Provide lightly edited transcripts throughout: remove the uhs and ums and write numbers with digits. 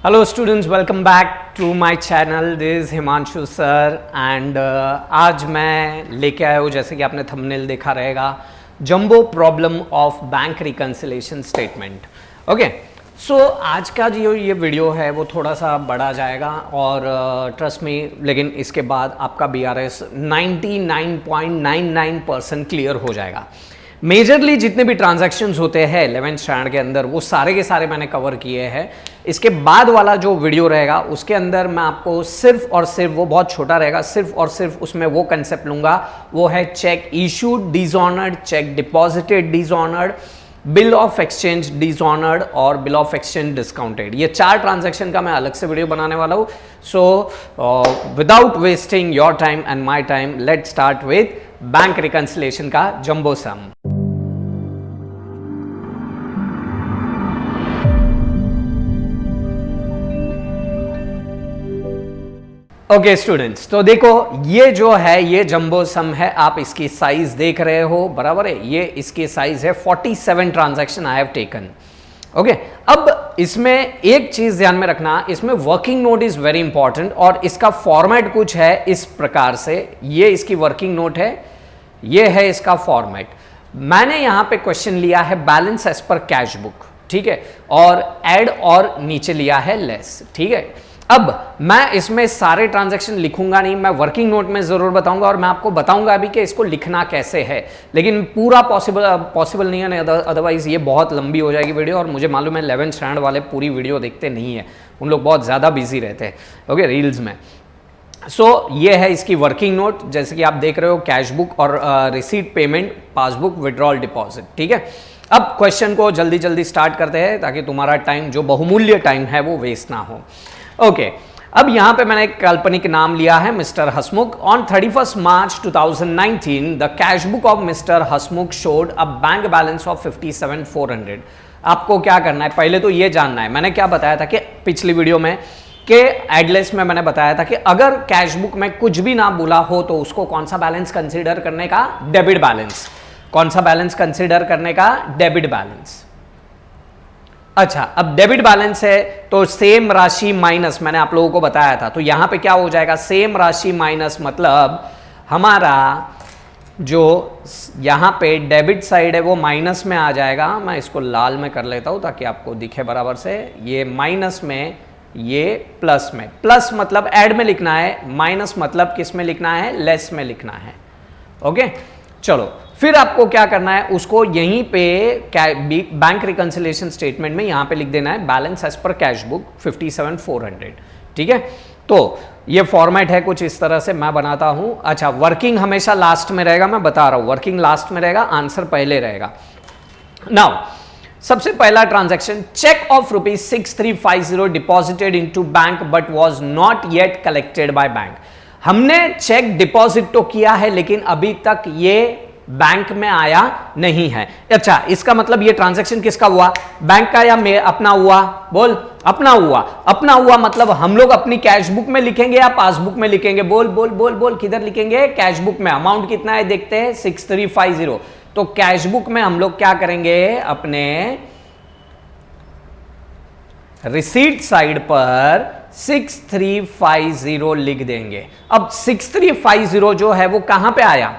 Hello students, welcome back to my channel. This is Himanshu sir एंड आज मैं लेके आया हूँ, जैसे कि आपने थंबनेल देखा रहेगा, jumbo problem of bank reconciliation statement. Okay, so आज का जो ये वीडियो है वो थोड़ा सा बड़ा जाएगा और ट्रस्ट मी, लेकिन इसके बाद आपका BRS 99.99% क्लियर हो जाएगा। मेजरली जितने भी ट्रांजैक्शंस होते हैं 11th स्टैंडर्ड के अंदर वो सारे के सारे मैंने कवर किए हैं। इसके बाद वाला जो वीडियो रहेगा उसके अंदर मैं आपको सिर्फ और सिर्फ, वो बहुत छोटा रहेगा, सिर्फ और सिर्फ उसमें वो कंसेप्ट लूंगा, वो है check issued dishonoured, check deposited dishonoured, bill of exchange dishonoured और बिल ऑफ एक्सचेंज डिस्काउंटेड। ये 4 ट्रांजैक्शन का मैं अलग से वीडियो बनाने वाला हूँ। So without wasting your time and my time, let start with bank reconciliation का जंबो सम। ओके स्टूडेंट्स, तो देखो ये जो है ये जंबो सम है, आप इसकी साइज देख रहे हो, बराबर है। ये इसकी साइज है 47 transaction I have taken. Okay, अब इसमें एक चीज ध्यान में रखना, इसमें working note is very important और इसका फॉर्मेट कुछ है इस प्रकार से। ये इसकी वर्किंग नोट है, ये है इसका फॉर्मेट। मैंने यहां पे क्वेश्चन लिया है balance as per cash book, ठीक है, और ऐड और नीचे लिया है लेस, ठीक है। अब मैं इसमें सारे ट्रांजैक्शन लिखूंगा नहीं, मैं वर्किंग नोट में जरूर बताऊंगा और मैं आपको बताऊंगा अभी कि इसको लिखना कैसे है, लेकिन पूरा पॉसिबल नहीं है, अदरवाइज ये बहुत लंबी हो जाएगी वीडियो। और मुझे मालूम है 11th स्टैंडर्ड वाले पूरी वीडियो देखते नहीं है, उन लोग बहुत ज़्यादा बिजी रहते हैं ओके रील्स में। सो ये है इसकी वर्किंग नोट, जैसे कि आप देख रहे हो, कैश बुक और receipt, payment, passbook, withdrawal, deposit, ठीक है। अब क्वेश्चन को जल्दी जल्दी स्टार्ट करते हैं ताकि तुम्हारा टाइम, जो बहुमूल्य टाइम है, वो वेस्ट ना हो। ओके, अब यहां पे मैंने एक काल्पनिक नाम लिया है mister Hasmukh. On 31 March 2019 the cash book of mister Hasmukh showed a bank balance of 57,400। आपको क्या करना है, पहले तो ये जानना है, मैंने क्या बताया था कि पिछली वीडियो में कि एडलेस में मैंने बताया था कि अगर कैश बुक में कुछ भी ना बोला हो तो उसको कौन सा बैलेंस कंसीडर करने का, डेबिट बैलेंस। कौन सा बैलेंस कंसीडर करने का, डेबिट बैलेंस। अच्छा, अब डेबिट बैलेंस है तो सेम राशि माइनस, मैंने आप लोगों को बताया था, तो यहां पे क्या हो जाएगा, सेम राशि माइनस, मतलब हमारा जो यहां पे डेबिट साइड है वो माइनस में आ जाएगा। मैं इसको लाल में कर लेता हूं ताकि आपको दिखे बराबर से। ये माइनस में, ये प्लस में। प्लस मतलब ऐड में लिखना है, माइनस मतलब किस में लिखना है, लेस में लिखना है। ओके, चलो फिर आपको क्या करना है, उसको यहीं पे बैंक रिकंसिलिएशन स्टेटमेंट में यहां पे लिख देना है balance as per cash book 57,400, ठीक है। तो ये फॉर्मेट है कुछ इस तरह से मैं बनाता हूं। अच्छा, वर्किंग हमेशा लास्ट में रहेगा, मैं बता रहा हूं, वर्किंग लास्ट में रहेगा, आंसर पहले रहेगा। नाउ सबसे पहला transaction, cheque of ₹6350 deposited into bank but was not yet collected by bank. हमने चेक डिपॉजिट तो किया है लेकिन अभी तक ये बैंक में आया नहीं है। अच्छा, इसका मतलब ये ट्रांजैक्शन किसका हुआ, बैंक का या अपना हुआ, बोल अपना हुआ। अपना हुआ मतलब हम लोग अपनी कैश बुक में लिखेंगे या पासबुक में लिखेंगे, बोल बोल बोल बोल, किधर लिखेंगे, कैश बुक में। अमाउंट कितना है देखते हैं, 6350। तो कैश बुक में हम लोग क्या करेंगे, अपने रिसीट साइड पर 6350 लिख देंगे। अब 6350 जो है वो कहां पे आया,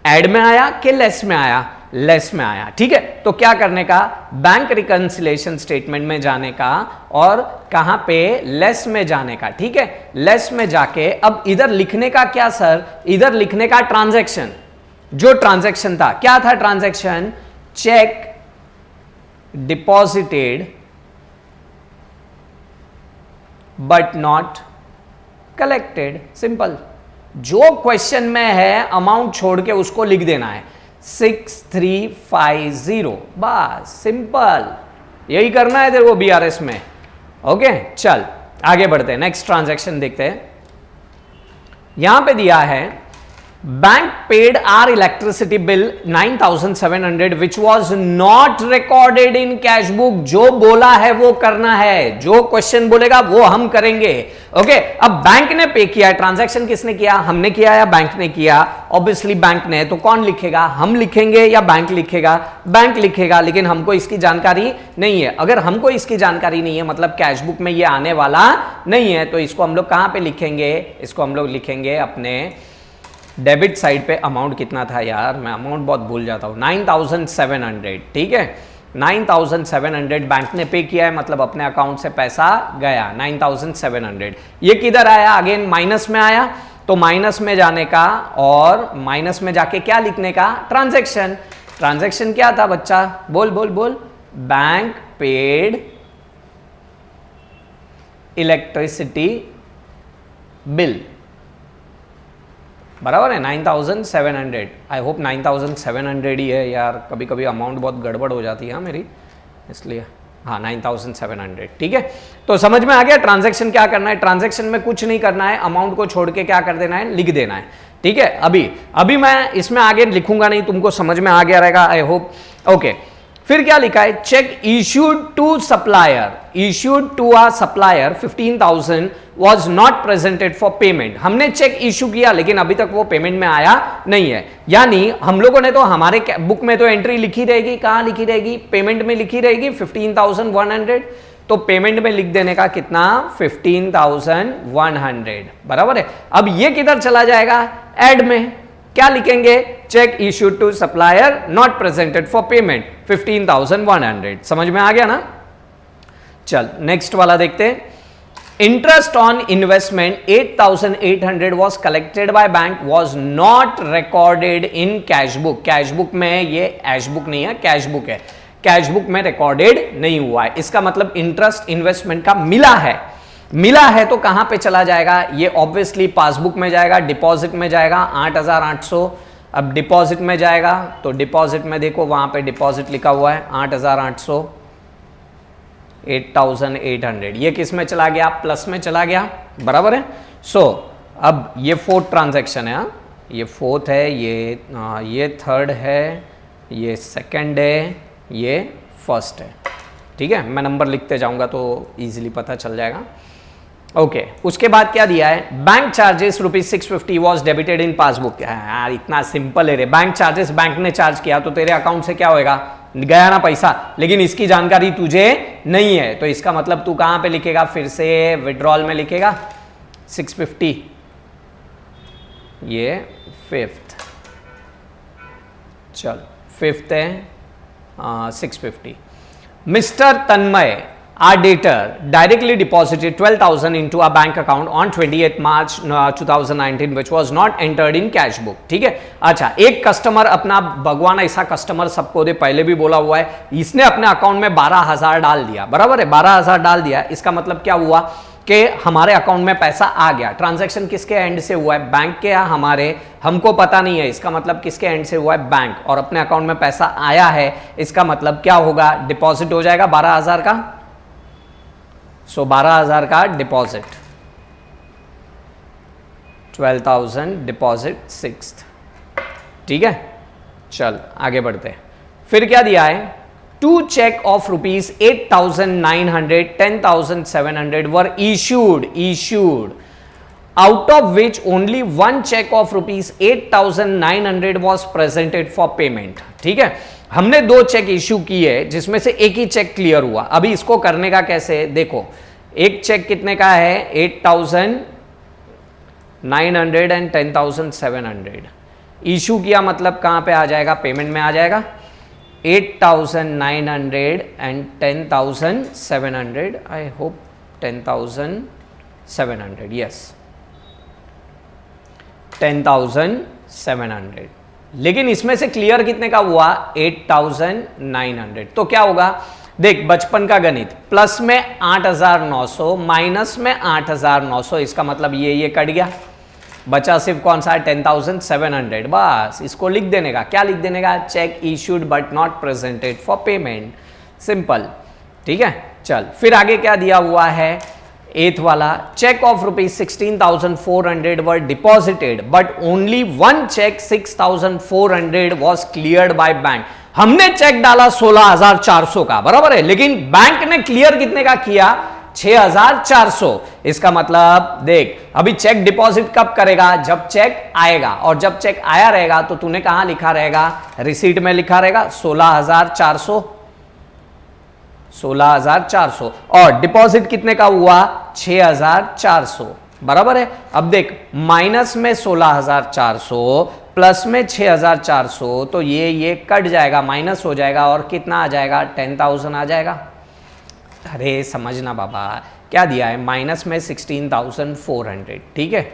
ऐड में आया कि लेस में आया, लेस में आया, ठीक है। तो क्या करने का, बैंक रिकंसिलिएशन स्टेटमेंट में जाने का और कहां पे, लेस में जाने का, ठीक है। लेस में जाके अब इधर लिखने का क्या सर, इधर लिखने का ट्रांजैक्शन, जो ट्रांजैक्शन था, क्या था transaction, check deposited but not collected. Simple, जो क्वेश्चन में है अमाउंट छोड़ के उसको लिख देना है 6350, बस सिंपल, यही करना है तेरे को BRS में। ओके, चल आगे बढ़ते हैं, नेक्स्ट ट्रांजैक्शन देखते हैं। यहां पे दिया है bank paid our electricity bill 9,700 which was not recorded in cash book. जो बोला है वो करना है, जो क्वेश्चन बोलेगा वो हम करेंगे। ओके, अब बैंक ने पे किया, ट्रांजैक्शन किसने किया, हमने किया या बैंक ने किया? ऑब्वियसली बैंक ने। तो कौन लिखेगा, हम लिखेंगे या बैंक लिखेगा? बैंक लिखेगा, लेकिन हमको इसकी जानकारी नहीं है। अगर हमको इसकी जानकारी नहीं है मतलब कैश बुक में ये आने वाला नहीं है, तो इसको हम लोग कहां पे लिखेंगे? इसको हम लोग लिखेंगे अपने डेबिट साइड पे। अमाउंट कितना था यार, मैं अमाउंट बहुत भूल जाता हूं, 9,700। ठीक है, 9,700 बैंक ने पे किया है, मतलब अपने अकाउंट से पैसा गया 9,700। ये किधर आया? अगेन माइनस में आया, तो माइनस में जाने का और माइनस में जाके क्या लिखने का? ट्रांजैक्शन। ट्रांजैक्शन क्या था बच्चा? बोल बोल बोल। बैंक पेड इलेक्ट्रिसिटी बिल, बराबर है 9,700। आई होप 9,700 ही है यार, कभी कभी अमाउंट बहुत गड़बड़ हो जाती है मेरी, इसलिए हाँ 9,700। ठीक है, तो समझ में आ गया ट्रांजैक्शन क्या करना है? ट्रांजैक्शन में कुछ नहीं करना है, अमाउंट को छोड़ के क्या कर देना है? लिख देना है। ठीक है, अभी मैं इसमें आगे लिखूंगा नहीं, तुमको समझ में आ गया रहेगा आई होप। ओके, फिर क्या लिखा है? Cheque issued to supplier, issued to a supplier 15,000 was not presented for payment. हमने चेक इशू किया लेकिन अभी तक वो पेमेंट में आया नहीं है, यानी हम लोगों ने तो हमारे बुक में तो एंट्री लिखी रहेगी, कहां लिखी रहेगी? पेमेंट में लिखी रहेगी 15,100। तो पेमेंट में लिख देने का कितना? 15,100, बराबर है। अब ये किधर चला जाएगा? एड में। क्या लिखेंगे? Cheque issue to supplier not presented for payment 15,100। समझ में आ गया ना? चल नेक्स्ट वाला देखते हैं। Interest on investment 8,800 was collected by bank was not recorded in cash book। Cash book में, ये ऐश बुक नहीं है, कैश बुक है, कैश बुक में रिकॉर्डेड नहीं हुआ है। इसका मतलब इंटरेस्ट इन्वेस्टमेंट का मिला है, मिला है तो कहां पे चला जाएगा? ये ऑब्वियसली पासबुक में जाएगा, डिपॉजिट में जाएगा 8,800। अब डिपॉजिट में जाएगा तो डिपॉजिट में देखो वहां पे डिपॉजिट लिखा हुआ है 8,800, 8,800। ये किस में चला गया? प्लस में चला गया, बराबर है। सो अब ये फोर्थ ट्रांजैक्शन है, ये फोर्थ है, ये थर्ड है, ये सेकंड है, ये फर्स्ट है। ठीक है, मैं नंबर लिखते जाऊंगा तो इजीली पता चल जाएगा। ओके, उसके बाद क्या दिया है? Bank charges ₹650 was debited in passbook. यार इतना सिंपल है रे, बैंक चार्जेस बैंक ने चार्ज किया तो तेरे अकाउंट से क्या होएगा? गया ना पैसा, लेकिन इसकी जानकारी तुझे नहीं है, तो इसका मतलब तू कहां पे लिखेगा? फिर से विड्रॉल में लिखेगा 650, ये फिफ्थ। चल फिफ्थ है 650। Mister Tanmay our debtor directly deposited 12,000 into a bank account on 28th March 2019 which was not entered in cash book। ठीक है, अच्छा एक कस्टमर अपना, भगवान ऐसा कस्टमर सबको दे, पहले भी बोला हुआ है, इसने अपने अकाउंट में 12,000 डाल दिया, बराबर है, 12,000 डाल दिया। इसका मतलब क्या हुआ कि हमारे अकाउंट में पैसा आ गया। ट्रांजैक्शन किसके एंड से हुआ है? बैंक के या हमारे? हमको पता नहीं है, इसका मतलब किसके एंड से हुआ है? बैंक। और अपने अकाउंट में पैसा आया है, इसका मतलब क्या होगा? डिपॉजिट हो जाएगा 12,000 का। सो 12,000 का डिपॉजिट, 12,000 डिपॉजिट 6th। ठीक है, चल आगे बढ़ते हैं। फिर क्या दिया है? 2 cheque of ₹8,900, 10,700 were issued out of which only 1 check of ₹8,900 was presented for payment। ठीक है, हमने 2 चेक इश्यू किए जिसमें से एक ही चेक क्लियर हुआ। अभी इसको करने का कैसे? देखो, एक चेक कितने का है? 8,900 एंड 10,700 इश्यू किया, मतलब कहां पे आ जाएगा? पेमेंट में आ जाएगा। 8,900 एंड 10,700, आई होप 10,700, यस 10,700। लेकिन इसमें से क्लियर कितने का हुआ? 8,900। तो क्या होगा? देख बचपन का गणित, प्लस में 8,900 माइनस में 8,900, इसका मतलब ये कट गया, बचा सिर्फ कौन सा? 10,700। बस इसको लिख देने का। क्या लिख देने का? Check issued but not presented for payment, simple. ठीक है, चल फिर आगे क्या दिया हुआ है? एथ वाला, cheque of ₹16,400 were deposited but only one cheque 6,400 was cleared by bank. हमने चेक डाला 16,400 का, बराबर है, लेकिन बैंक ने क्लियर कितने का किया? 6,400। इसका मतलब देख, अभी चेक डिपॉजिट कब करेगा? जब चेक आएगा, और जब चेक आया रहेगा तो तूने कहां लिखा रहेगा? रिसीट में लिखा रहेगा 16,400, 16,400, और डिपॉजिट कितने का हुआ? 6,400, बराबर है। अब देख, माइनस में 16,400 प्लस में 6,400, तो ये कट जाएगा, माइनस हो जाएगा, और कितना आ जाएगा? 10,000 आ जाएगा। अरे समझना बाबा, क्या दिया है? माइनस में 16,400, ठीक है,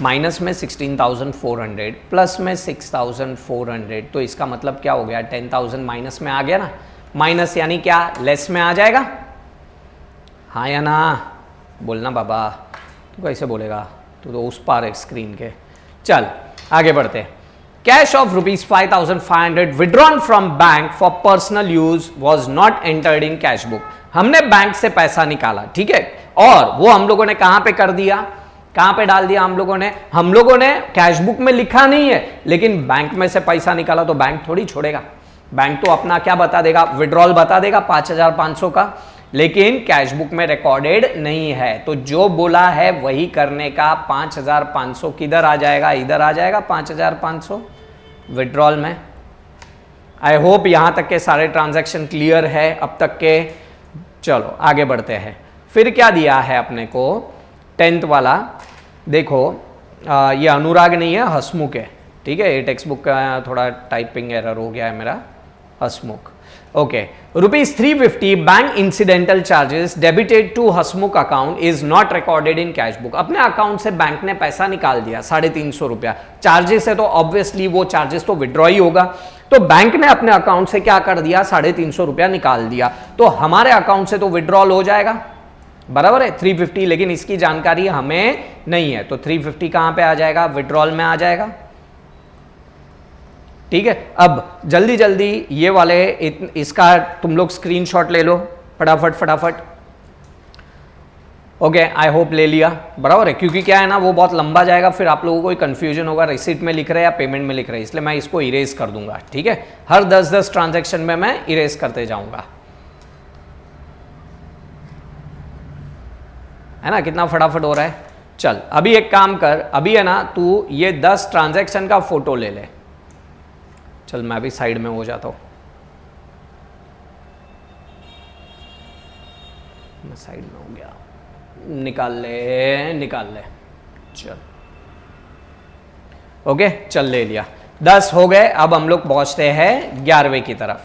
माइनस में 16,400 प्लस में 6,400, तो इसका मतलब क्या हो गया? 10,000 माइनस में आ गया ना। माइनस यानी क्या? लेस में आ जाएगा, हाँ या ना? बोलना बाबा, तू कैसे बोलेगा? तू तो उस पार है स्क्रीन के। चल आगे बढ़ते हैं। Cash of ₹5,500 withdrawn from bank for personal use was not entered in cash book. हमने बैंक से पैसा निकाला, ठीक है, और वो हम लोगों ने कहां पे कर दिया? कहां पे डाल दिया हम लोगों ने कैश बुक में लिखा नहीं है, लेकिन बैंक में से पैसा निकाला तो बैंक थोड़ी छोड़ेगा। बैंक तो अपना क्या बता देगा? विड्रॉल बता देगा 5,500 का, लेकिन कैश बुक में रिकॉर्डेड नहीं है। तो जो बोला है वही करने का। 5,500 किधर आ जाएगा? इधर आ जाएगा 5,500 विड्रॉल में। आई होप यहां तक के सारे ट्रांजैक्शन क्लियर है अब तक के। चलो आगे बढ़ते हैं। फिर क्या दिया है अपने को? 10th वाला देखो, ये अनुराग नहीं है, हसमुख है, ठीक है। ये टेक्स्ट बुक का थोड़ा टाइपिंग एरर हो गया है मेरा, Hasmukh. Okay, ₹350 bank incidental charges debited to Hasmukh account is not recorded in cash book. अपने अकाउंट से बैंक ने पैसा निकाल दिया 350 रुपया, चार्जेस है तो ऑब्वियसली वो चार्जेस तो विड्रॉ ही होगा। तो बैंक ने अपने अकाउंट से क्या कर दिया? 350 रुपया निकाल दिया, तो हमारे अकाउंट से तो विड्रॉल हो जाएगा, बराबर है, 350। लेकिन इसकी जानकारी हमें नहीं है, तो 350 कहां पे आ जाएगा? विड्रॉल में आ जाएगा, ठीक है। अब जल्दी जल्दी ये वाले इसका तुम लोग स्क्रीनशॉट ले लो फटाफट। ओके, आई होप ले लिया, बराबर है, क्योंकि क्या है ना, वो बहुत लंबा जाएगा, फिर आप लोगों को कंफ्यूजन होगा रिसीट में लिख रहे हैं या पेमेंट में लिख रहे हैं, इसलिए मैं इसको इरेज कर दूंगा, ठीक है। हर 10-10 ट्रांजैक्शन में मैं इरेज करते जाऊंगा, है ना। कितना फटाफट हो रहा है। चल अभी एक काम कर, अभी है ना, तू ये 10 ट्रांजैक्शन का फोटो ले ले। चल मैं भी साइड में हो जाता हूं, मैं साइड में हो गया, निकाल ले। चल ओके, चल ले लिया, 10 हो गए। अब हम लोग पहुंचते हैं 11वें की तरफ।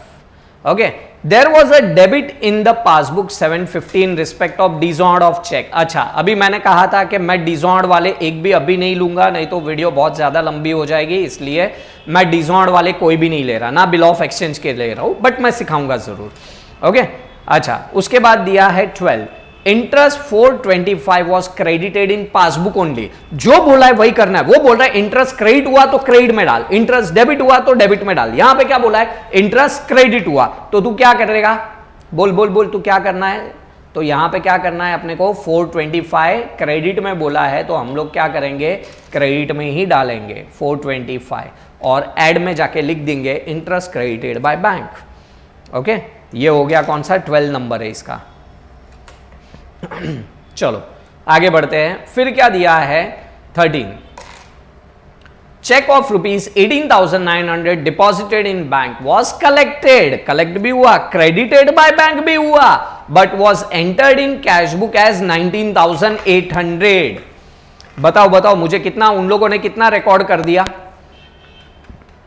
Okay, there was a debit in the passbook 750 in respect of disorder of cheque. अच्छा, अभी मैंने कहा था कि मैं डिसऑर्डर वाले एक भी अभी नहीं लूंगा, नहीं तो वीडियो बहुत ज्यादा लंबी हो जाएगी, इसलिए मैं डिसऑर्डर वाले कोई भी नहीं ले रहा, ना बिल ऑफ एक्सचेंज के ले रहा हूं, बट मैं सिखाऊंगा जरूर। ओके, अच्छा, उसके बाद दिया है 12, interest 425 was credited in passbook only. जो बोला है वही करना है। वो बोल रहा है इंटरेस्ट क्रेडिट हुआ तो क्रेडिट में डाल, इंटरेस्ट डेबिट हुआ तो डेबिट में डाल। यहां पे क्या बोला है? इंटरेस्ट क्रेडिट हुआ, तो तू क्या करेगा? बोल तू क्या करना है? तो यहां पे क्या करना है अपने को? 425 क्रेडिट में बोला है, तो हम लोग क्या करेंगे? क्रेडिट में ही डालेंगे 425, और एड में जाके लिख देंगे interest credited by bank. Okay, ये हो गया कौन सा? 12 नंबर है इसका। चलो आगे बढ़ते हैं। फिर क्या दिया है? 13, cheque of ₹18,900 deposited in bank was collected, collect भी हुआ, क्रेडिटेड बाय बैंक भी हुआ, but was entered in cash book as 19,800। बताओ मुझे, कितना उन लोगों ने कितना रिकॉर्ड कर दिया?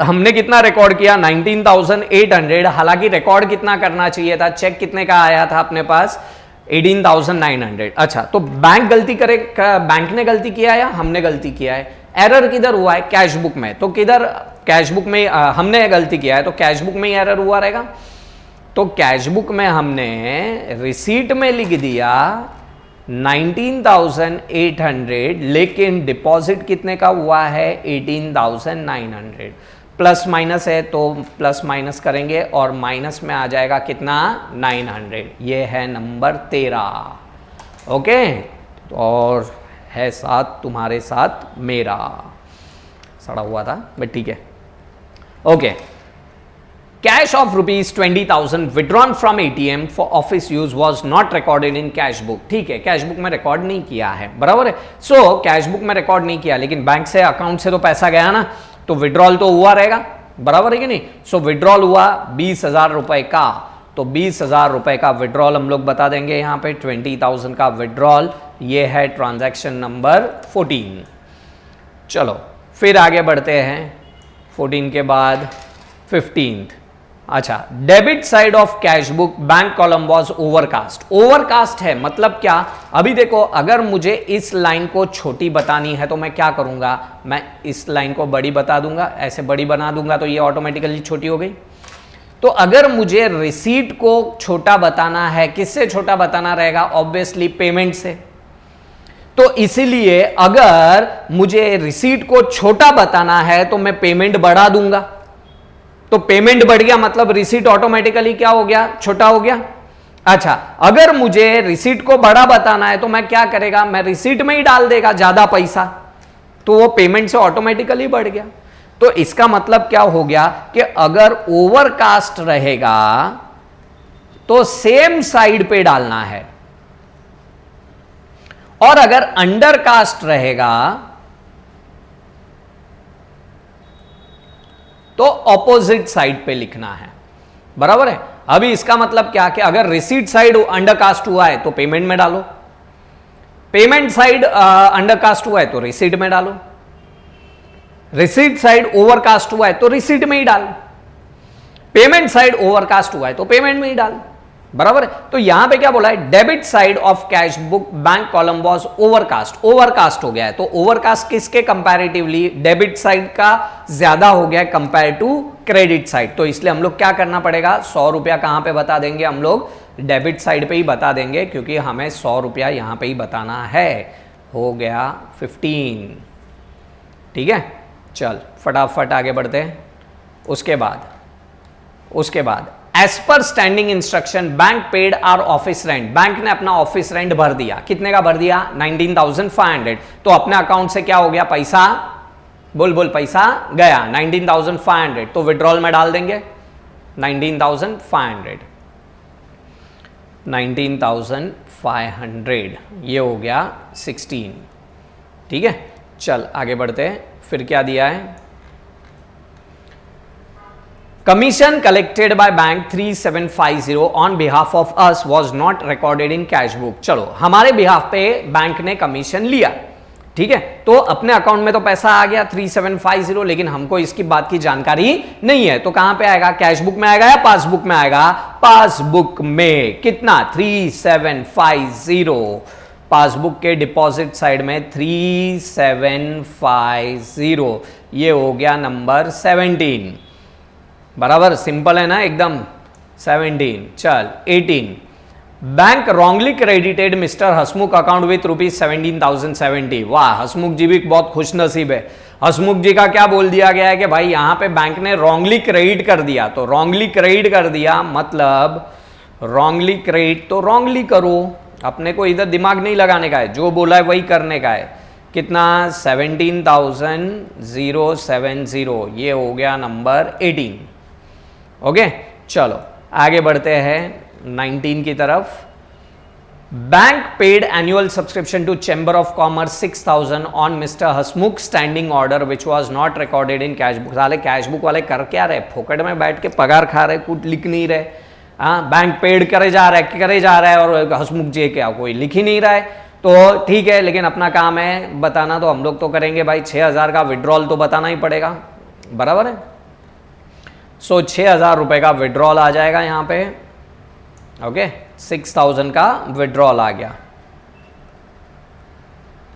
हमने कितना रिकॉर्ड किया? 19,800। हालांकि रिकॉर्ड कितना करना चाहिए था? चेक कितने का आया था अपने पास? 18,900। अच्छा, तो बैंक गलती करे, बैंक ने गलती किया या हमने गलती किया है? एरर किधर हुआ है? कैश बुक में। तो किधर? कैश बुक में हमने गलती किया है, तो कैश बुक में ही एरर हुआ रहेगा। तो कैश बुक में हमने रिसीट में लिख दिया 19,800, लेकिन डिपॉजिट कितने का हुआ है? 18,900। प्लस माइनस है तो प्लस माइनस करेंगे, और माइनस में आ जाएगा कितना? 900। ये है नंबर 13। ओके, और है साथ तुम्हारे साथ मेरा, सड़ा हुआ था बट ठीक है। Okay, cash of ₹20,000 withdrawn from ATM for office use was not recorded in cash book. ठीक है, कैश बुक में रिकॉर्ड नहीं किया है, बराबर है। सो कैश बुक में रिकॉर्ड नहीं किया, लेकिन बैंक से अकाउंट से तो पैसा गया ना, तो विड्रॉल तो हुआ रहेगा, बराबर है कि नहीं। सो विड्रॉल हुआ 20,000 रुपए का, तो 20,000 रुपए का विड्रॉल हम लोग बता देंगे यहां पे 20,000 का विड्रॉल। ये है ट्रांजैक्शन नंबर 14। चलो फिर आगे बढ़ते हैं, 14 के बाद 15। अच्छा, debit side of cash book bank column was overcast. Overcast है मतलब क्या, अभी देखो अगर मुझे इस लाइन को छोटी बतानी है तो मैं क्या करूंगा, मैं इस लाइन को बड़ी बता दूंगा, ऐसे बड़ी बना दूंगा तो ये ऑटोमेटिकली छोटी हो गई। तो अगर मुझे रिसीट को छोटा बताना है, किससे छोटा बताना रहेगा, ऑब्वियसली पेमेंट से। तो इसीलिए अगर मुझे रिसीट को छोटा बताना है तो मैं पेमेंट बढ़ा दूंगा, तो पेमेंट बढ़ गया मतलब रिसीट ऑटोमेटिकली क्या हो गया, छोटा हो गया। अच्छा, अगर मुझे रिसीट को बड़ा बताना है तो मैं क्या करेगा, मैं रिसीट में ही डाल देगा ज्यादा पैसा, तो वो पेमेंट से ऑटोमेटिकली बढ़ गया। तो इसका मतलब क्या हो गया कि अगर ओवरकास्ट रहेगा तो सेम साइड पे डालना है, और अगर अंडरकास्ट रहेगा तो ऑपोजिट साइड पे लिखना है, बराबर है। अभी इसका मतलब क्या कि अगर रिसीट साइड अंडरकास्ट हुआ है तो पेमेंट में डालो, पेमेंट साइड अंडरकास्ट हुआ है तो रिसीट में डालो, रिसीट साइड ओवरकास्ट हुआ है तो रिसीट में ही डाल, पेमेंट साइड ओवरकास्ट हुआ है तो पेमेंट में ही डाल, बराबर है। तो यहां पे क्या बोला है, debit side of cash book bank column was overcast. Overcast हो गया है, तो ओवरकास्ट किसके कंपैरेटिवली, डेबिट साइड का ज्यादा हो गया है कंपेयर टू क्रेडिट साइड। तो इसलिए हम लोग क्या करना पड़ेगा, 100 रुपया कहां पे बता देंगे, हम लोग डेबिट साइड पे ही बता देंगे, क्योंकि हमें 100 रुपया यहां पे ही बताना है। हो गया 15, ठीक है। चल फटाफट आगे बढ़ते हैं। उसके बाद as per standing instruction bank paid our office rent. Bank ने अपना ऑफिस रेंट भर दिया, कितने का भर दिया, 19,500। तो अपने अकाउंट से क्या हो गया, पैसा बोल पैसा गया 19,500, तो विड्रॉल में डाल देंगे 19,500, ये हो गया 16, ठीक है। चल आगे बढ़ते हैं, फिर क्या दिया है, commission collected by bank 3750 on behalf of us was not recorded in cash book. चलो हमारे बिहाफ पे बैंक ने कमीशन लिया, ठीक है, तो अपने अकाउंट में तो पैसा आ गया 3750, लेकिन हमको इसकी बात की जानकारी नहीं है, तो कहां पे आएगा, कैश बुक में आएगा या पासबुक में आएगा, पासबुक में। कितना, 3750, पासबुक के डिपॉजिट साइड में 3750, ये हो गया नंबर 17, बराबर, सिंपल है ना एकदम, 17। चल 18, bank wrongly credited mister Hasmukh account with ₹17,070। वाह, हसमुख जी भी बहुत खुश नसीब है। हसमुख जी का क्या बोल दिया गया है कि भाई यहां पे बैंक ने रॉन्गली क्रेडिट कर दिया, तो रॉन्गली क्रेडिट कर दिया मतलब रॉन्गली क्रेडिट तो रॉन्गली करो, अपने को इधर दिमाग नहीं लगाने का है, जो बोला है वही करने का है। कितना, 17,070, ये हो गया नंबर 18, ओके। चलो आगे बढ़ते हैं 19 की तरफ। Bank paid annual subscription to chamber of commerce 6,000 on mister Hasmukh standing order which was not recorded in cash book. साले कैश बुक वाले कर क्या रहे, फोकट में बैठ के पगार खा रहे, कुछ लिख नहीं रहे। हाँ, बैंक पेड करे जा रहा है और हसमुख जी क्या कोई लिख ही नहीं रहा है, तो ठीक है, लेकिन अपना काम है बताना, तो हम लोग तो करेंगे भाई। 6,000 का विड्रॉल तो बताना ही पड़ेगा, बराबर है। सो 6,000 रुपए का विड्रॉल आ जाएगा यहां पे, ओके। 6,000 का विड्रॉल आ गया,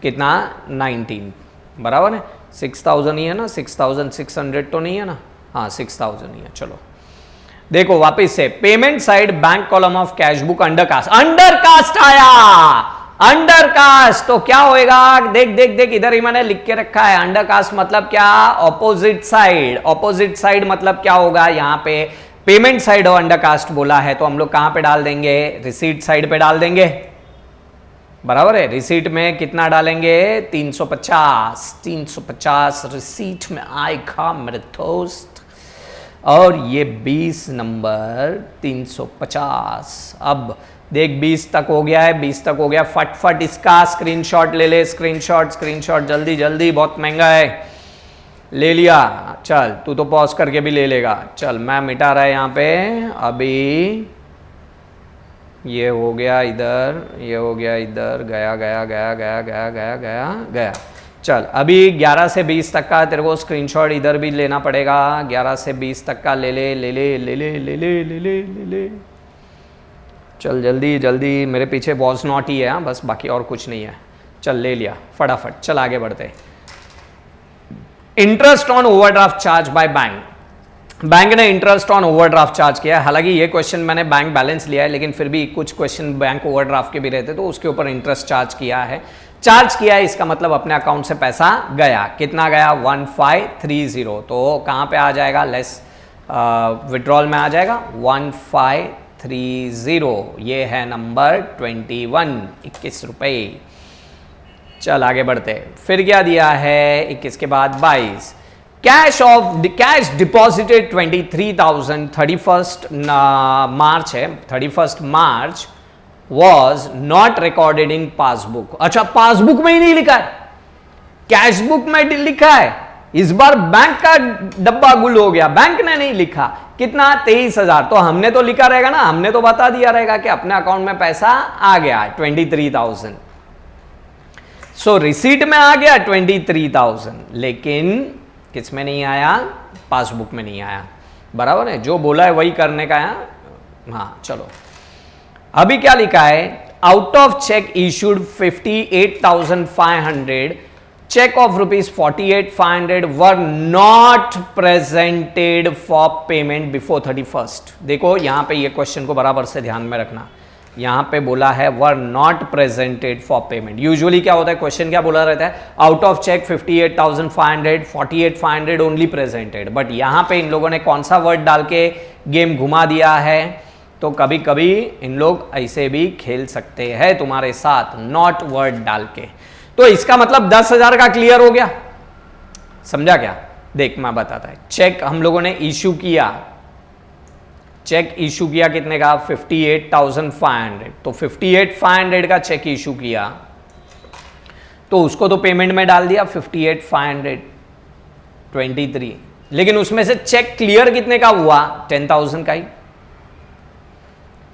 कितना, 19, बराबर है। 6,000 ही है ना, 6,600 तो नहीं है ना, हाँ 6,000 ही है। चलो देखो वापिस से, payment side bank column of cash book undercast, undercast आया, अंडरकास्ट तो क्या होएगा, देख देख देख इधर ही मैंने लिख के रखा है, अंडरकास्ट मतलब क्या, ऑपोजिट साइड। ऑपोजिट साइड मतलब क्या होगा, यहां पे पेमेंट साइड और अंडरकास्ट बोला है, तो हम लोग कहां पे डाल देंगे, रिसीट साइड पे डाल देंगे, बराबर है। रिसीट में कितना डालेंगे 350, 350 रिसीट में आएगा मेरे दोस्त, और ये 20 नंबर 350। अब देख 20 तक हो गया है, 20 तक हो गया, फटफट इसका स्क्रीनशॉट ले ले, स्क्रीनशॉट जल्दी जल्दी, बहुत महंगा है। ले लिया, चल तू तो पॉज करके भी ले लेगा। चल मैं मिटा रहा है यहाँ पे, अभी ये हो गया इधर, ये हो गया इधर, गया गया गया गया गया गया गया गया। चल अभी 11 से 20 तक का तेरे को स्क्रीनशॉट इधर भी लेना पड़ेगा। 11 से 20 तक का ले ले ले ले ले ले ले ले ले ले ले ले। चल जल्दी जल्दी, मेरे पीछे वॉज नॉट ही है बस, बाकी और कुछ नहीं है। चल ले लिया फटाफट, चल आगे बढ़ते। Interest on overdraft charge by bank. Bank ने इंटरेस्ट ऑन ओवरड्राफ्ट चार्ज किया है। हालांकि ये क्वेश्चन मैंने बैंक बैलेंस लिया है, लेकिन फिर भी कुछ क्वेश्चन बैंक ओवरड्राफ्ट के भी रहते तो उसके ऊपर इंटरेस्ट चार्ज किया है। चार्ज किया है इसका मतलब अपने अकाउंट से पैसा गया। कितना गया 1530। तो कहां पे आ जाएगा, लेस विड्रॉल में आ जाएगा 1530। ये है नंबर 21, 21 रुपए। चल आगे बढ़ते। फिर क्या दिया है 21 के बाद 22। कैश डिपॉजिटेड 23,000 31st मार्च है, 31st March was not recorded in passbook. अच्छा पासबुक में ही नहीं लिखा है, कैश बुक में लिखा है। इस बार बैंक का डब्बा गुल हो गया, बैंक ने नहीं लिखा। कितना 23,000। तो हमने तो लिखा रहेगा ना, हमने तो बता दिया रहेगा कि अपने अकाउंट में पैसा आ गया 23,000। सो रिसीट में आ गया 23,000, लेकिन किस में नहीं आया, पासबुक में नहीं आया। बराबर है, जो बोला है वही करने का है। हाँ चलो अभी क्या लिखा है, out of cheque issued 58,500, cheque of ₹48,500 were not presented for payment before 31st। देखो यहां पे ये क्वेश्चन को बराबर से ध्यान में रखना। यहां पे बोला है were not presented for payment. Usually क्या होता है, क्वेश्चन क्या बोला रहता है, out of cheque 58,500, 48,500 only presented. But यहां पे इन लोगों ने कौन सा वर्ड डाल के गेम घुमा दिया है, तो कभी कभी इन लोग ऐसे भी खेल सकते हैं तुम्हारे साथ, नॉट वर्ड डाल के। तो इसका मतलब 10,000 का क्लियर हो गया, समझा क्या? देख मैं बताता है। चेक हम लोगों ने इश्यू किया, चेक इशू किया कितने का 58,500। तो 58,500 का चेक इशू किया, तो उसको तो पेमेंट में डाल दिया 58,523। लेकिन उसमें से चेक क्लियर कितने का हुआ 10,000 का ही।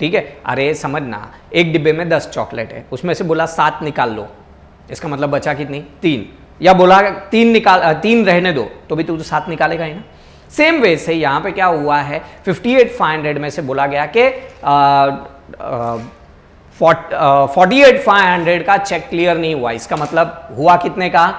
ठीक है, अरे समझना, एक डिब्बे में 10 चॉकलेट है, उसमें से बोला 7 निकाल लो, इसका मतलब बचा कितनी 3। या बोला 3 रहने दो, तो भी तू तो 7 निकालेगा ही ना। सेम वे से यहां पे क्या हुआ है, 58,500 में से बोला गया कि 48,500 का चेक क्लियर नहीं हुआ। इसका मतलब हुआ कितने का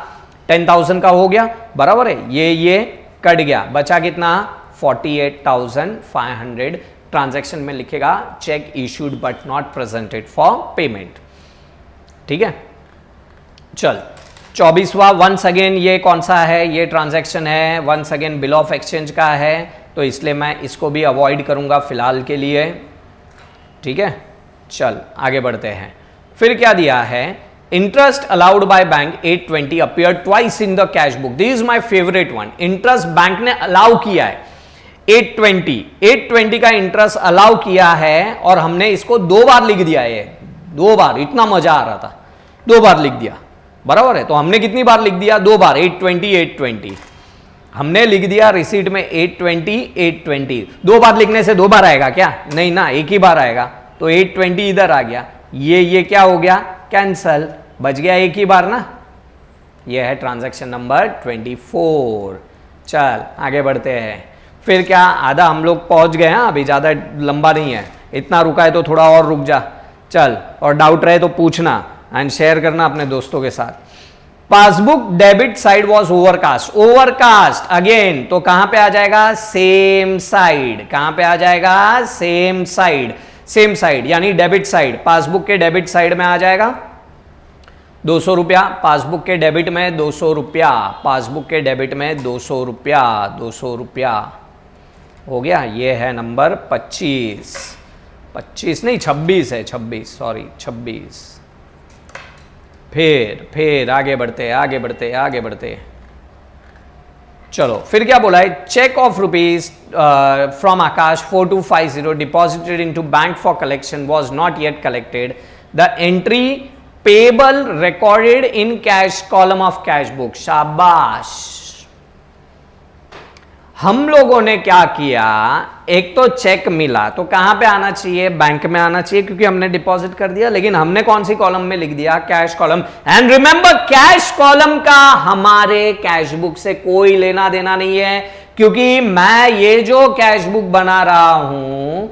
10,000 का हो गया। बराबर है, ये कट गया, बचा कितना 48,500। ट्रांजैक्शन में लिखेगा check issued but not presented for payment. ठीक है, चल 24वां वंस अगेन, ये कौन सा है, ये ट्रांजैक्शन है once again bill of exchange का है, तो इसलिए मैं इसको भी अवॉइड करूंगा फिलहाल के लिए। ठीक है, चल आगे बढ़ते हैं। फिर क्या दिया है, interest allowed by bank 820 appear twice in the cash book. This is my favourite one. Interest bank ने अलाउ किया है 820 का इंटरेस्ट अलाउ किया है, और हमने इसको 2 बार लिख दिया है। 2 बार, इतना मजा आ रहा था, 2 बार लिख दिया। बराबर है, तो हमने कितनी बार लिख दिया 2 बार 820 हमने लिख दिया रिसीट में 820 2 बार लिखने से 2 बार आएगा क्या, नहीं ना, एक ही बार आएगा। तो 820 इधर आ गया, ये क्या हो गया कैंसल, बच गया एक ही बार ना। ये है ट्रांजैक्शन नंबर 24। चल आगे बढ़ते हैं। फिर क्या, आधा हम लोग पहुंच गए हैं, अभी ज्यादा लंबा नहीं है, इतना रुका है तो थोड़ा और रुक जा। चल, और डाउट रहे तो पूछना एंड शेयर करना अपने दोस्तों के साथ। Passbook debit side was overcast. Overcast again, तो कहां पे आ जाएगा सेम साइड। कहां पे आ जाएगा सेम साइड। सेम साइड यानी डेबिट साइड, पासबुक के डेबिट साइड में आ जाएगा 200 रुपया। पासबुक के डेबिट में 200 रुपया, पासबुक के डेबिट में 200 रुपया, 200 रुपया हो गया। ये है नंबर 25 नहीं 26 है, 26 सॉरी 26। फिर आगे बढ़ते। चलो फिर क्या बोला है, cheque of rupees from Akash 4250 deposited into bank for collection was not yet collected, the entry payable recorded in cash column of cash book. शाबाश, हम लोगों ने क्या किया, एक तो चेक मिला तो कहां पे आना चाहिए, बैंक में आना चाहिए क्योंकि हमने डिपॉजिट कर दिया, लेकिन हमने कौन सी कॉलम में लिख दिया, cash column. And remember, cash column का हमारे कैश बुक से कोई लेना देना नहीं है, क्योंकि मैं ये जो कैश बुक बना रहा हूं,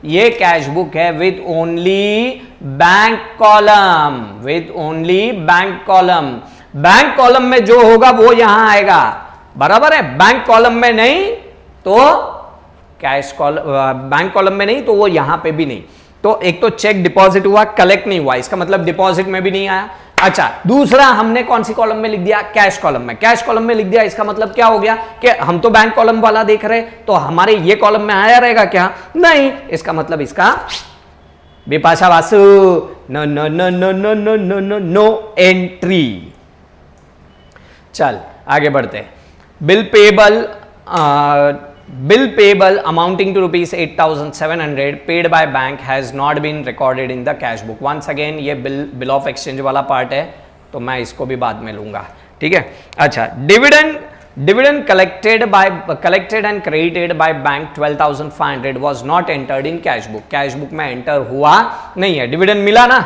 ये कैश बुक है with only bank column, bank column में जो होगा वो यहां आएगा, बराबर है। बैंक कॉलम में नहीं तो कैश कॉलम, बैंक कॉलम में नहीं तो वो यहां पे भी नहीं। तो एक तो चेक डिपॉजिट हुआ, कलेक्ट नहीं हुआ, इसका मतलब डिपॉजिट में भी नहीं आया। अच्छा, दूसरा हमने कौन सी कॉलम में लिख दिया, कैश कॉलम में। कैश कॉलम में लिख दिया, इसका मतलब क्या हो गया कि हम तो बैंक कॉलम वाला देख रहे, तो हमारे ये कॉलम में आया रहेगा क्या, नहीं। इसका मतलब इसका बिपाशा वासु no no no no no no no no no entry. चल आगे बढ़ते। Bill payable amounting to rupees 8,700 paid by bank has not been recorded in the cash book. Once again ये बिल ऑफ एक्सचेंज वाला part है, तो मैं इसको भी बाद में लूंगा, ठीक है। अच्छा, dividend collected and credited by bank 12,500 was not entered in cash book. Cash book में एंटर हुआ नहीं है। डिविडेंड मिला ना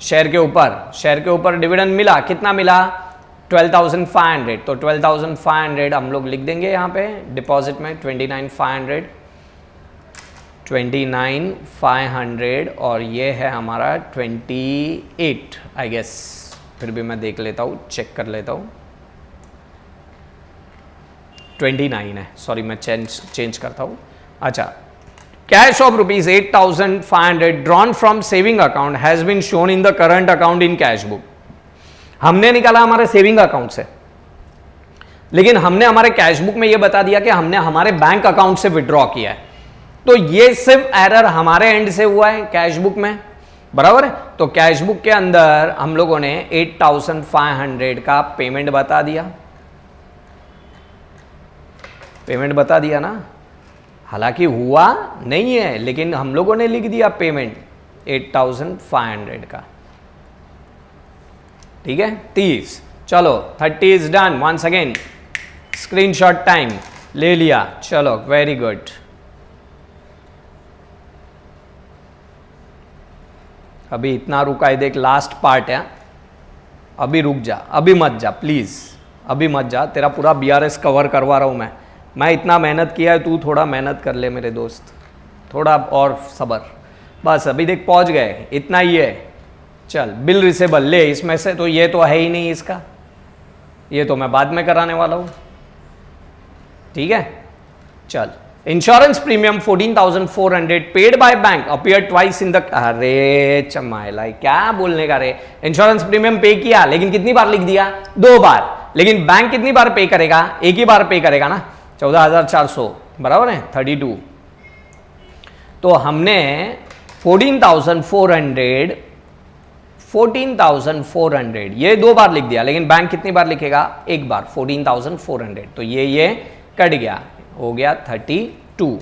शेयर के ऊपर डिविडेंड मिला, कितना मिला, 12,500। तो 12,500 हम लोग लिख देंगे यहाँ पे डिपॉजिट में 29,500 और ये है हमारा 28 आई गेस, फिर भी मैं देख लेता हूँ, चेक कर लेता हूँ। 29 है, सॉरी मैं चेंज करता हूँ। अच्छा, cash of rupees 8,500 drawn from saving account has been shown in the current account in cash book. हमने निकाला हमारे सेविंग अकाउंट से, लेकिन हमने हमारे कैश बुक में यह बता दिया कि हमने हमारे बैंक अकाउंट से विड्रॉ किया है। तो ये सिर्फ एरर हमारे एंड से हुआ है कैश बुक में, बराबर है। तो कैश बुक के अंदर हम लोगों ने 8,500 का पेमेंट बता दिया ना, हालांकि हुआ नहीं है, लेकिन हम लोगों ने लिख दिया पेमेंट 8,500 का, ठीक है। 30, चलो 30 is done. Once again screenshot time ले लिया, चलो वेरी गुड। अभी इतना रुका है, देख लास्ट पार्ट है, अभी रुक जा, अभी मत जा प्लीज, अभी मत जा, तेरा पूरा BRS कवर करवा रहा हूं मैं इतना मेहनत किया है, तू थोड़ा मेहनत कर ले मेरे दोस्त, थोड़ा और सबर। बस अभी देख पहुंच गए, इतना ही है। चल बिल रिसेबल ले, इसमें से तो ये तो है ही नहीं इसका, ये तो मैं बाद में कराने वाला हूं, ठीक है। चल, insurance premium 14,400 paid by bank appear twice in the, अरे चमाइला क्या बोलने का रे, इंश्योरेंस प्रीमियम पे किया, लेकिन कितनी बार लिख दिया, 2 बार, लेकिन बैंक कितनी बार पे करेगा, एक ही बार पे करेगा ना, 14,400 बराबर है 32। तो हमने 14,400 ये 2 बार लिख दिया, लेकिन बैंक कितनी बार लिखेगा, एक बार, 14,400। तो ये कट गया, हो गया 32,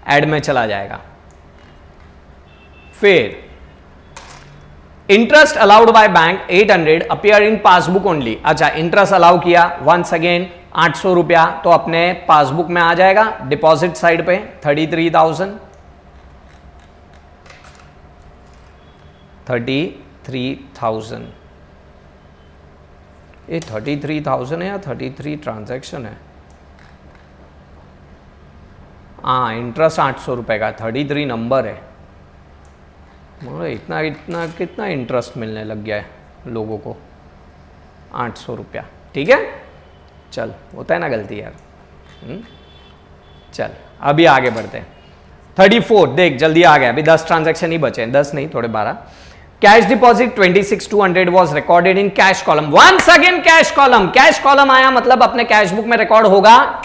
ऐड में चला जाएगा। फिर interest allowed by bank 800 appear in passbook only. अच्छा, इंटरेस्ट अलाउ किया, वंस अगेन 800 रुपया, तो अपने पासबुक में आ जाएगा डिपॉजिट साइड पे 33,000 ये 33,000 है या 33 ट्रांजैक्शन है, हाँ इंटरेस्ट 800 रुपए का, 33 नंबर है। इतना कितना इंटरेस्ट मिलने लग गया है लोगों को, 800 रुपया, ठीक है। चल, होता है ना गलती यार। चल अभी आगे बढ़ते हैं। 34 देख जल्दी आ गया, अभी 10 ट्रांजैक्शन ही बचे हैं, 10 नहीं थोड़े 12। Cash deposit 26,200 was recorded in cash column. Once again cash column आया, मतलब अपने कैश बुक में रिकॉर्ड होगा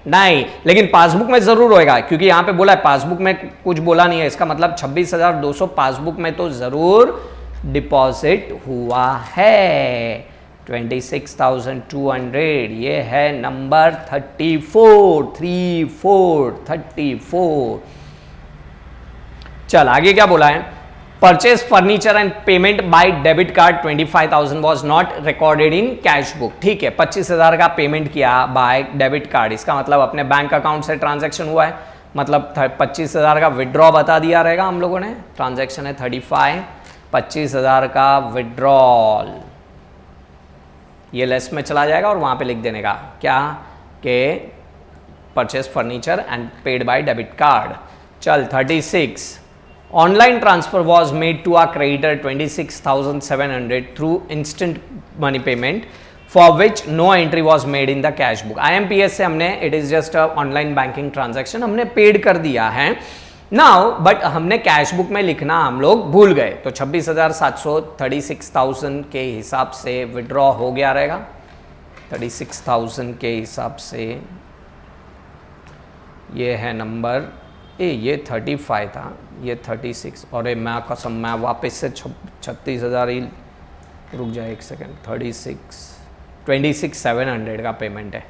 नहीं, लेकिन पासबुक में जरूर होएगा, क्योंकि यहां पे बोला है पासबुक में कुछ बोला नहीं है, इसका मतलब 26,200 पासबुक में तो जरूर डिपॉजिट हुआ है। 26,200 ये है नंबर 34। चल आगे क्या बोला है, purchase furniture and payment by debit card 25,000 was not recorded in cash book. ठीक है, 25,000 का पेमेंट किया बाय डेबिट कार्ड, इसका मतलब अपने बैंक अकाउंट से ट्रांजैक्शन हुआ है, मतलब 25,000 का विड्रॉ बता दिया रहेगा हम लोगों ने, ट्रांजैक्शन है 35, 25,000 का विड्रॉल, ये लेस में चला जाएगा और वहां पे लिख देने का क्या के purchase furniture and paid by debit card. चल 36, online transfer was made to a creditor 26,700 through instant money payment for which no entry was made in the cash book. IMPS से हमने, it is just online banking transaction, हमने paid कर दिया है now, but हमने cash book में लिखना हम लोग भूल गए, तो 26,700 36,000 के हिसाब से विड्रॉ हो गया रहेगा, 36,000 के हिसाब से ये है नंबर ये 35 था, ये 36, और ये मैं कसम मैं वापस से 36,000 ही, रुक जाए एक सेकेंड, 26,700 का पेमेंट है,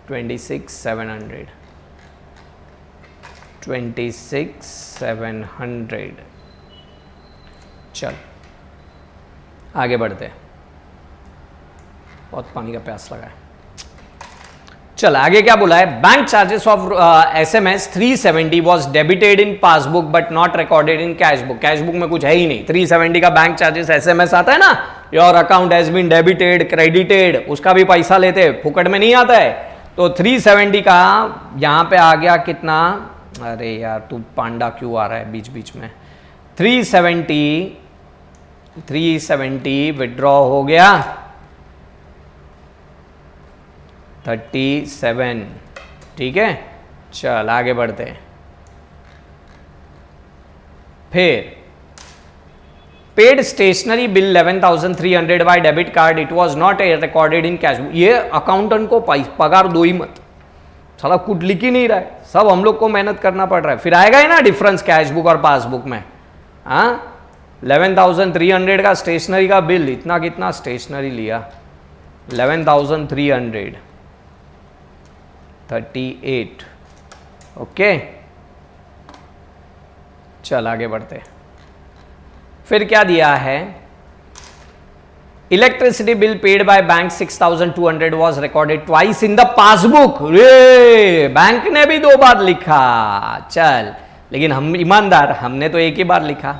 26,700। चल आगे बढ़ते हैं, बहुत पानी का प्यास लगा है। चल आगे क्या बोला है, bank charges of SMS 370 was debited in passbook but not recorded in cash book. Cash book में कुछ है ही नहीं, 370 का बैंक चार्जेस SMS आता है ना, your account has been debited credited, उसका भी पैसा लेते हैं, फुकट में नहीं आता है, तो 370 का यहां पे आ गया कितना, अरे यार तू पांडा क्यों आ रहा है बीच बीच में, 370 विड्रॉ हो गया 37। ठीक है, चल आगे बढ़ते हैं। फिर paid stationery bill 11,300 by debit card, it was not recorded in cash book. ये अकाउंटेंट को पगार दो ही मत, साला कुछ लिख ही नहीं रहा है, सब हम लोग को मेहनत करना पड़ रहा है, फिर आएगा ही ना डिफरेंस कैश बुक और पासबुक में। हाँ 11,300 का स्टेशनरी का बिल, इतना कितना स्टेशनरी लिया, 11,300 38। ओके चल आगे बढ़ते। फिर क्या दिया है, electricity bill paid by bank 6,200 was recorded twice in the passbook. रे बैंक ने भी 2 बार लिखा, चल लेकिन हम ईमानदार, हमने तो एक ही बार लिखा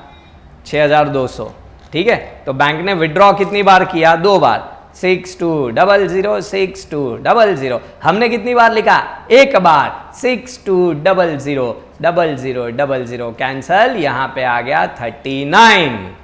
6,200। ठीक है, तो बैंक ने विड्रॉ कितनी बार किया, 2 बार, 6200, हमने कितनी बार लिखा, एक बार, 6200, कैंसल, यहां पे आ गया 39।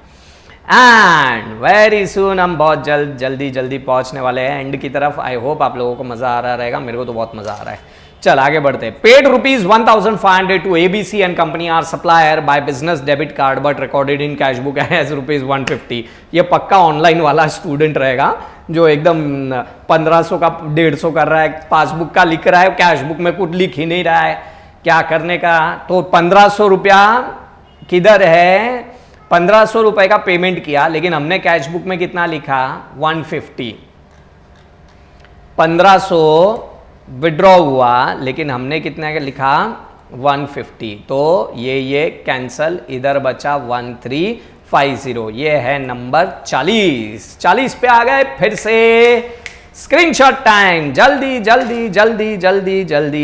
एंड वेरी सून हम बहुत जल्दी पहुंचने वाले हैं एंड की तरफ। आई होप आप लोगों को मजा आ रहा रहेगा, मेरे को तो बहुत मजा आ रहा है। चल आगे बढ़ते हैं। Paid ₹1,500 to ABC and company our supplier by business debit card but recorded in cash book as ₹150। ये पक्का ऑनलाइन वाला स्टूडेंट रहेगा जो एकदम 1,500 का 150 कर रहा है, पासबुक का लिख रहा है, कैश बुक में कुछ लिख ही नहीं रहा है, क्या करने का। तो 1,500 रुपया किधर है, 1,500 रुपए का पेमेंट किया, लेकिन हमने कैश बुक में कितना लिखा, 150। 1,500 विड्रॉ हुआ, लेकिन हमने कितना का लिखा, 150। तो ये कैंसल, इधर बचा 1350। ये है नंबर 40 पे आ गए। फिर से स्क्रीनशॉट टाइम, जल्दी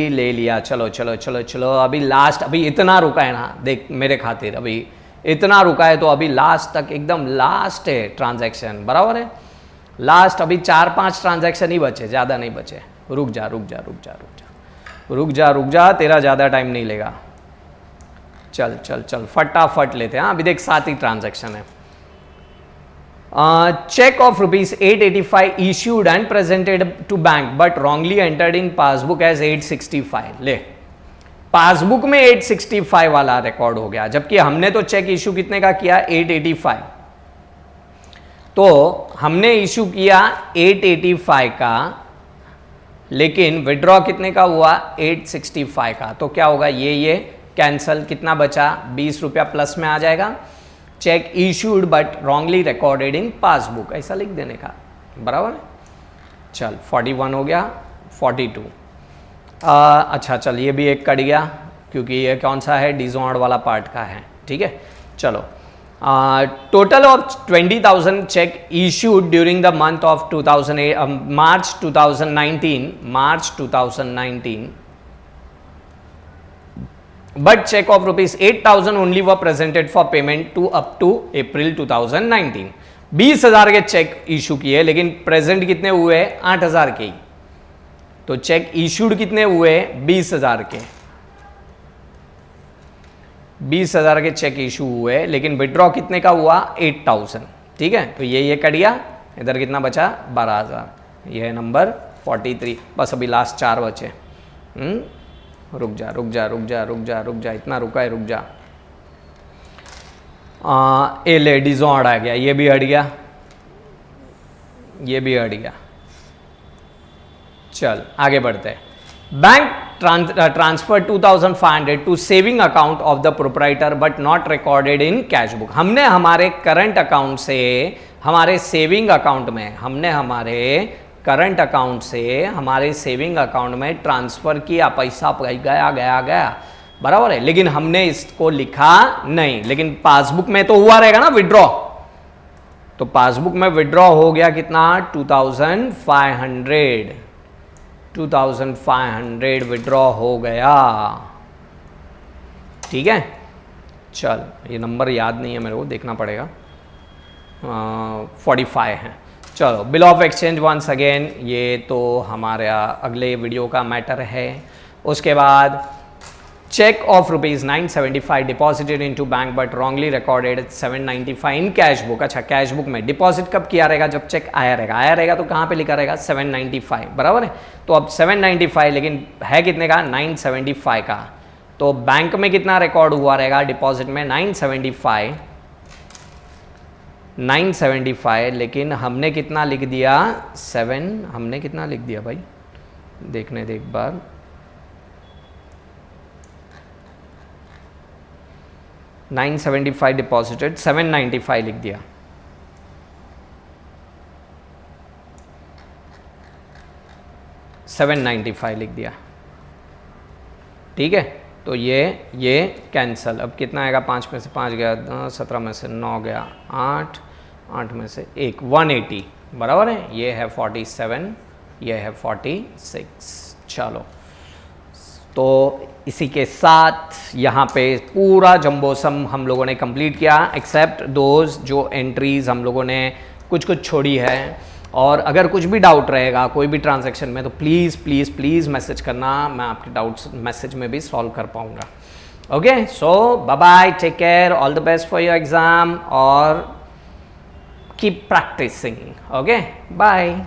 ले लिया। चलो अभी लास्ट, अभी इतना रुका है ना, देख मेरे खातिर अभी इतना रुका है, तो अभी लास्ट तक एकदम लास्ट है ट्रांजैक्शन, बराबर है। लास्ट अभी 4-5 ट्रांजैक्शन ही बचे, ज्यादा नहीं बचे। रुक जा, तेरा ज्यादा टाइम नहीं लेगा। चल फटाफट लेते हैं। अभी देख 7 ही ट्रांजैक्शन है। Cheque of ₹885 issued and presented to bank but wrongly entered in passbook as 865। ले, पासबुक में 865 वाला रिकॉर्ड हो गया, जबकि हमने तो चेक इश्यू कितने का किया, 885। तो हमने इश्यू किया 885 का, लेकिन विड्रॉ कितने का हुआ 865 का, तो क्या होगा ये कैंसल, कितना बचा 20 रुपया प्लस में आ जाएगा। Check issued but wrongly recorded in passbook, ऐसा लिख देने का, बराबर। चल 41 हो गया, 42 अच्छा चल ये भी एक कट गया क्योंकि ये कौन सा है, डिजॉर्ड वाला पार्ट का है, ठीक है। चलो total of 20,000 check issued during the month of 2008 March 2019 but check of rupees 8,000 only were presented for payment to up to April 2019। 20,000 के चेक इशू किए लेकिन प्रेजेंट कितने हुए 8,000 के ही, तो चेक इशूड कितने हुए 20,000 के, 20,000 के चेक इशू हुए लेकिन विड्रॉ कितने का हुआ 8,000, ठीक है। तो ये कट गया, इधर कितना बचा 12,000, ये है नंबर 43। बस अभी लास्ट 4 बचे। रुक जा इतना रुका है, रुक जा। ए ले डिजॉर्ड आ गया, ये भी हट गया, ये भी हट गया। चल आगे बढ़ते हैं। Bank transfer 2,500 to saving account of the proprietor but not recorded in cash book. हमने हमारे करंट अकाउंट से हमारे सेविंग अकाउंट में, हमारे सेविंग अकाउंट में ट्रांसफर किया, पैसा गया, बराबर है, लेकिन हमने इसको लिखा नहीं। लेकिन पासबुक में तो हुआ रहेगा ना विड्रॉ, तो पासबुक में विड्रॉ हो गया कितना 2,500 विड्रॉ हो गया, ठीक है। चल ये नंबर याद नहीं है मेरे को, देखना पड़ेगा। 45 है। चलो bill of exchange once again, ये तो हमारा अगले वीडियो का मैटर है। उसके बाद cheque of rupees 975 deposited into bank but wrongly recorded 795 in cash book. अच्छा कैश बुक में डिपॉजिट कब किया रहेगा, जब चेक आया रहेगा तो कहाँ पे लिखा रहेगा 795, बराबर है। तो अब 795 लेकिन है कितने का 975 का, तो बैंक में कितना रिकॉर्ड हुआ रहेगा डिपॉजिट में 975, लेकिन हमने कितना लिख दिया 7, हमने कितना लिख दिया भाई, देखने दे एक बार, $975 डिपॉजिटेड 795 लिख दिया, $795 लिख दिया, ठीक है। तो ये कैंसल, अब कितना आएगा 5 में से 5 गया, 17 में से 9 गया, 8 में से 1, 180, बराबर है। ये है 47, ये है 46। चलो तो इसी के साथ यहाँ पे पूरा जंबो सम हम लोगों ने कंप्लीट किया, एक्सेप्ट दोज जो एंट्रीज हम लोगों ने कुछ छोड़ी है। और अगर कुछ भी डाउट रहेगा कोई भी ट्रांजैक्शन में तो प्लीज़ मैसेज करना, मैं आपके डाउट्स मैसेज में भी सॉल्व कर पाऊँगा। Okay, so bye bye, take care, all the best for your exam और कीप प्रैक्टिसिंग। Okay, bye.